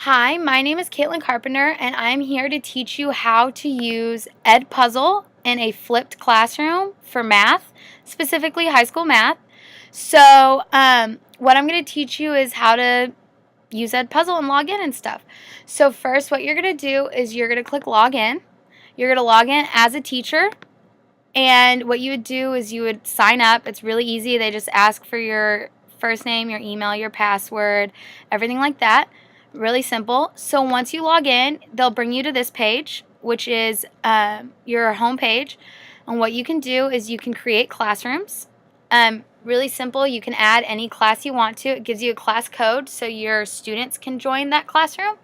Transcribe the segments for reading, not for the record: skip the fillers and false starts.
Hi, my name is Caitlin Carpenter, and I'm here to teach you how to use EDpuzzle in a flipped classroom for math, specifically high school math. So, what I'm going to teach you is how to use EDpuzzle and log in and stuff. So, first, what you're going to do is you're going to click log in. You're going to log in as a teacher, and what you would do is you would sign up. It's really easy. They just ask for your first name, your email, your password, everything like that. Really simple. So once you log in, they'll bring you to this page, which is your home page. And what you can do is you can create classrooms. Really simple. You can add any class you want to. It gives you a class code so your students can join that classroom.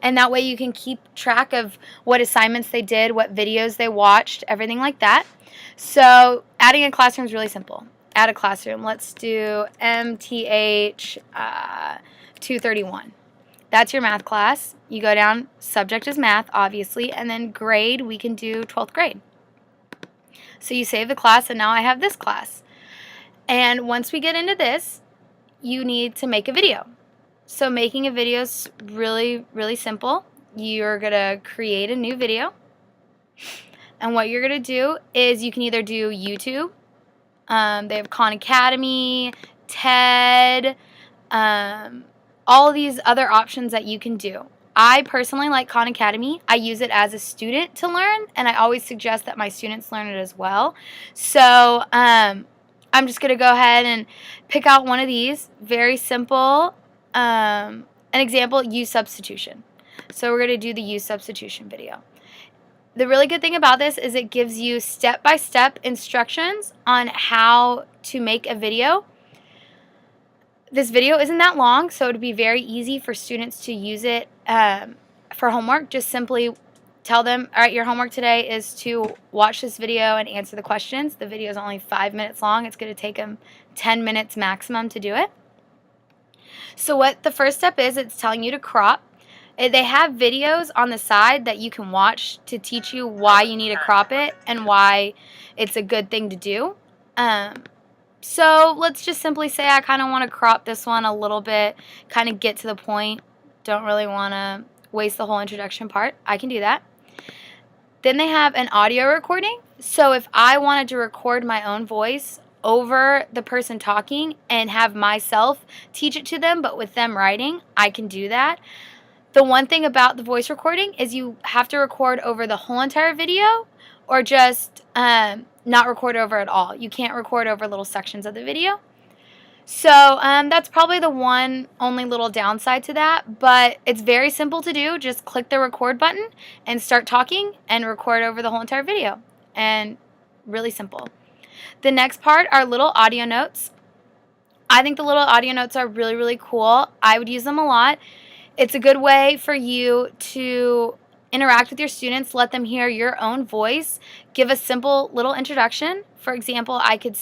And that way you can keep track of what assignments they did, what videos they watched, everything like that. So adding a classroom is really simple. Add a classroom. Let's do MTH 231. That's your math class. You go down, subject is math, obviously, and then grade, we can do 12th grade. So you save the class, and now I have this class. And once we get into this, you need to make a video. So making a video is really, really simple. You're going to create a new video. And what you're going to do is you can either do YouTube. They have Khan Academy, TED, all of these other options that you can do. I personally like Khan Academy. I use it as a student to learn, and I always suggest that my students learn it as well. So I'm just going to go ahead and pick out one of these. Very simple. An example, use substitution. So we're going to do the use substitution video. The really good thing about this is it gives you step-by-step instructions on how to make a video. This video isn't that long, so it would be very easy for students to use it for homework. Just simply tell them, all right, your homework today is to watch this video and answer the questions. The video is only 5 minutes long. It's going to take them 10 minutes maximum to do it. So what the first step is, it's telling you to crop. They have videos on the side that you can watch to teach you why you need to crop it and why it's a good thing to do. So let's just simply say I kind of want to crop this one a little bit, kind of get to the point. Don't really want to waste the whole introduction part. I can do that. Then they have an audio recording. So if I wanted to record my own voice over the person talking and have myself teach it to them, but with them writing, I can do that. The one thing about the voice recording is you have to record over the whole entire video or just not record over at all. You can't record over little sections of the video. So that's probably the one only little downside to that, but it's very simple to do. Just click the record button and start talking and record over the whole entire video. And really simple. The next part are little audio notes. I think the little audio notes are really, really cool. I would use them a lot. It's a good way for you to interact with your students, let them hear your own voice, give a simple little introduction. For example, I could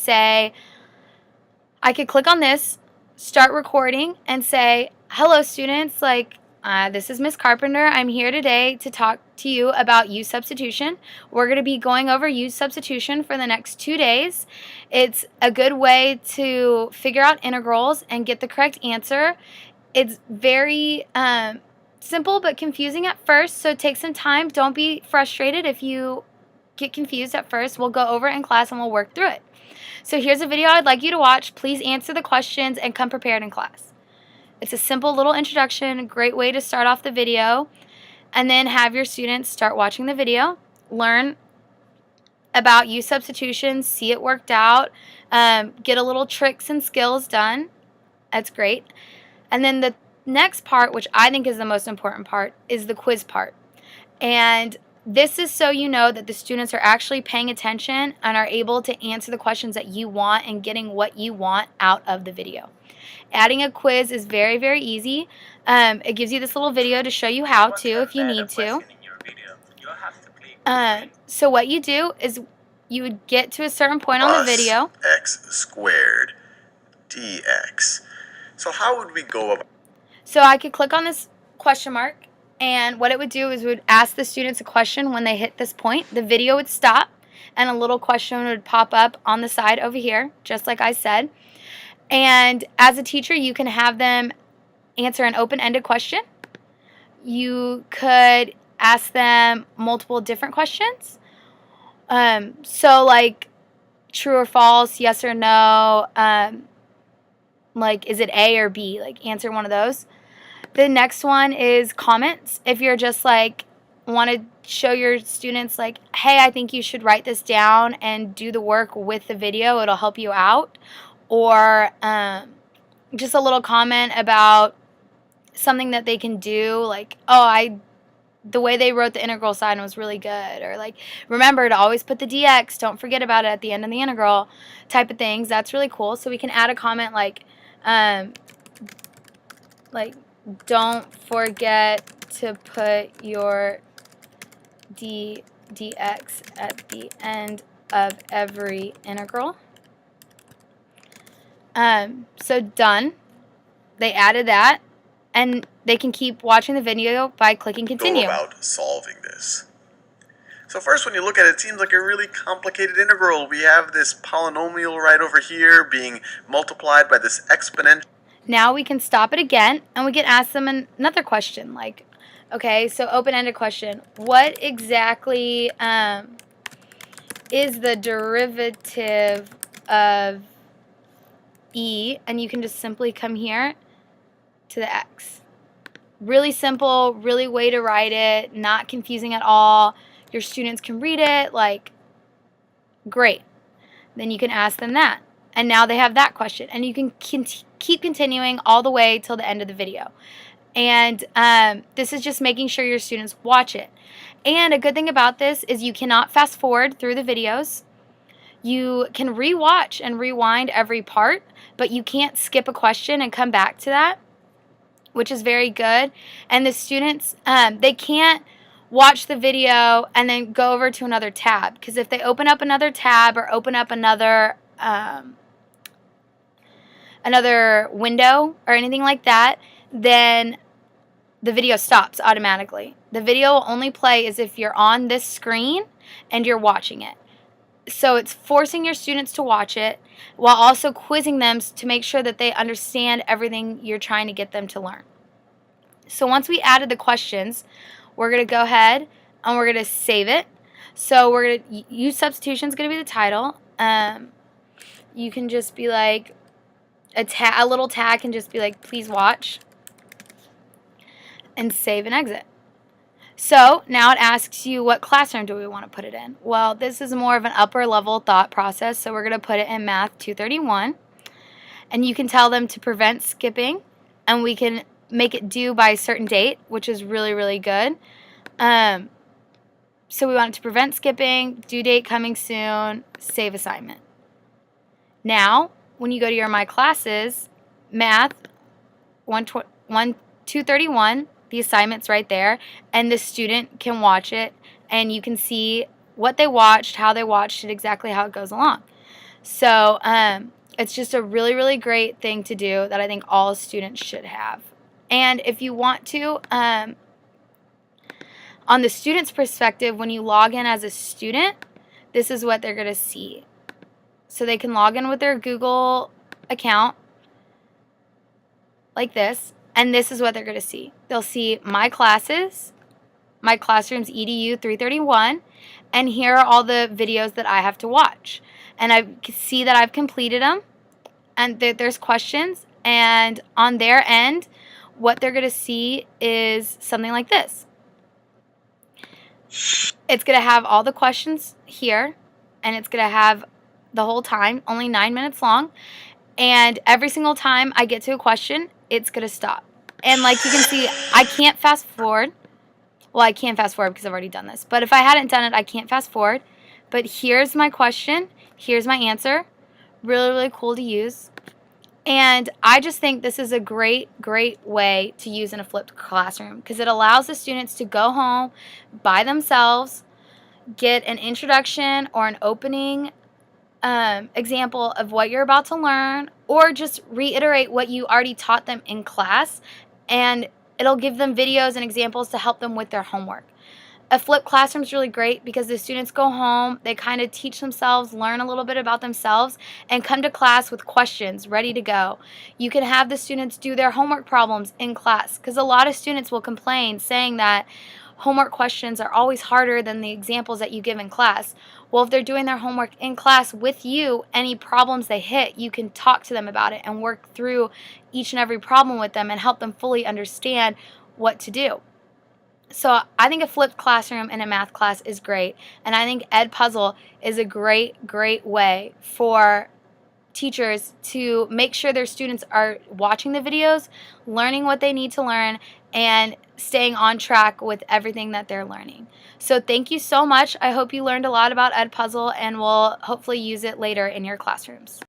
click on this, start recording, and say, hello students, this is Miss Carpenter. I'm here today to talk to you about use substitution. We're going to be going over use substitution for the next 2 days. It's a good way to figure out integrals and get the correct answer. It's very simple but confusing at first, so take some time. Don't be frustrated if you get confused at first. We'll go over it in class and we'll work through it. So here's a video I'd like you to watch. Please answer the questions and come prepared in class. It's a simple little introduction, a great way to start off the video, and then have your students start watching the video, learn about use substitution, see it worked out, get a little tricks and skills done. That's great. And then the next part, which I think is the most important part, is the quiz part. And this is so you know that the students are actually paying attention and are able to answer the questions that you want and getting what you want out of the video. Adding a quiz is very, very easy. It gives you this little video to show you how to if you need to. So what you do is you would get to a certain point on the video. X squared dx. So how would we go about? So I could click on this question mark, and what it would do is it would ask the students a question when they hit this point. The video would stop, and a little question would pop up on the side over here, just like I said. And as a teacher, you can have them answer an open-ended question, You could ask them multiple different questions. So like true or false, yes or no, like is it A or B? Like answer one of those. The next one is comments. If you're just like want to show your students like, hey, I think you should write this down and do the work with the video, it'll help you out. Or just a little comment about something that they can do, like, oh, the way they wrote the integral sign was really good, or like, remember to always put the dx, don't forget about it at the end of the integral, type of things. That's really cool. So we can add a comment like don't forget to put your dx at the end of every integral. So done. They added that, and they can keep watching the video by clicking continue. Go about solving this. So first, when you look at it, it seems like a really complicated integral. We have this polynomial right over here being multiplied by this exponential. Now we can stop it again, and we can ask them another question, like, okay, so open-ended question. What exactly is the derivative of e? And you can just simply come here to the x. Really simple, really way to write it, not confusing at all. Your students can read it, like, great. Then you can ask them that. And now they have that question. And you can keep continuing all the way till the end of the video. And this is just making sure your students watch it. And a good thing about this is you cannot fast forward through the videos. You can rewatch and rewind every part, but you can't skip a question and come back to that, which is very good. And the students, they can't watch the video and then go over to another tab, because if they open up another tab or open up another window or anything like that, then the video stops automatically. The video will only play as if you're on this screen and you're watching it. So it's forcing your students to watch it while also quizzing them to make sure that they understand everything you're trying to get them to learn. So once we added the questions, we're going to go ahead and we're going to save it. So we're going to use substitution is going to be the title. You can just be like, a little tag can just be like, please watch, and save and exit. So now it asks you, what classroom do we want to put it in? Well, this is more of an upper level thought process, so we're going to put it in Math 231. And you can tell them to prevent skipping, and we can make it due by a certain date, which is really, really good. So we want it to prevent skipping, due date coming soon, save assignment. Now, when you go to your My Classes, Math 231, the assignment's right there, and the student can watch it, and you can see what they watched, how they watched it, exactly how it goes along. So it's just a really, really great thing to do that I think all students should have. And if you want to, on the student's perspective, when you log in as a student, this is what they're going to see. So they can log in with their Google account like this, and this is what they're going to see. They'll see My Classes, My Classroom's EDU 331, and here are all the videos that I have to watch. And I can see that I've completed them, and there's questions, and on their end, what they're going to see is something like this. It's going to have all the questions here, and it's going to have the whole time, only 9 minutes long, and every single time I get to a question, it's going to stop. And like you can see, I can't fast forward. Well, I can fast forward because I've already done this. But if I hadn't done it, I can't fast forward. But here's my question. Here's my answer. Really, really cool to use. And I just think this is a great, great way to use in a flipped classroom, because it allows the students to go home by themselves, get an introduction or an opening example of what you're about to learn, or just reiterate what you already taught them in class, and it'll give them videos and examples to help them with their homework. A flipped classroom is really great because the students go home, they kind of teach themselves, learn a little bit about themselves, and come to class with questions ready to go. You can have the students do their homework problems in class because a lot of students will complain saying that homework questions are always harder than the examples that you give in class. Well, if they're doing their homework in class with you, any problems they hit, you can talk to them about it and work through each and every problem with them and help them fully understand what to do. So I think a flipped classroom in a math class is great, and I think Edpuzzle is a great way for teachers to make sure their students are watching the videos, learning what they need to learn, and staying on track with everything that they're learning. So thank you so much. I hope you learned a lot about Edpuzzle and will hopefully use it later in your classrooms.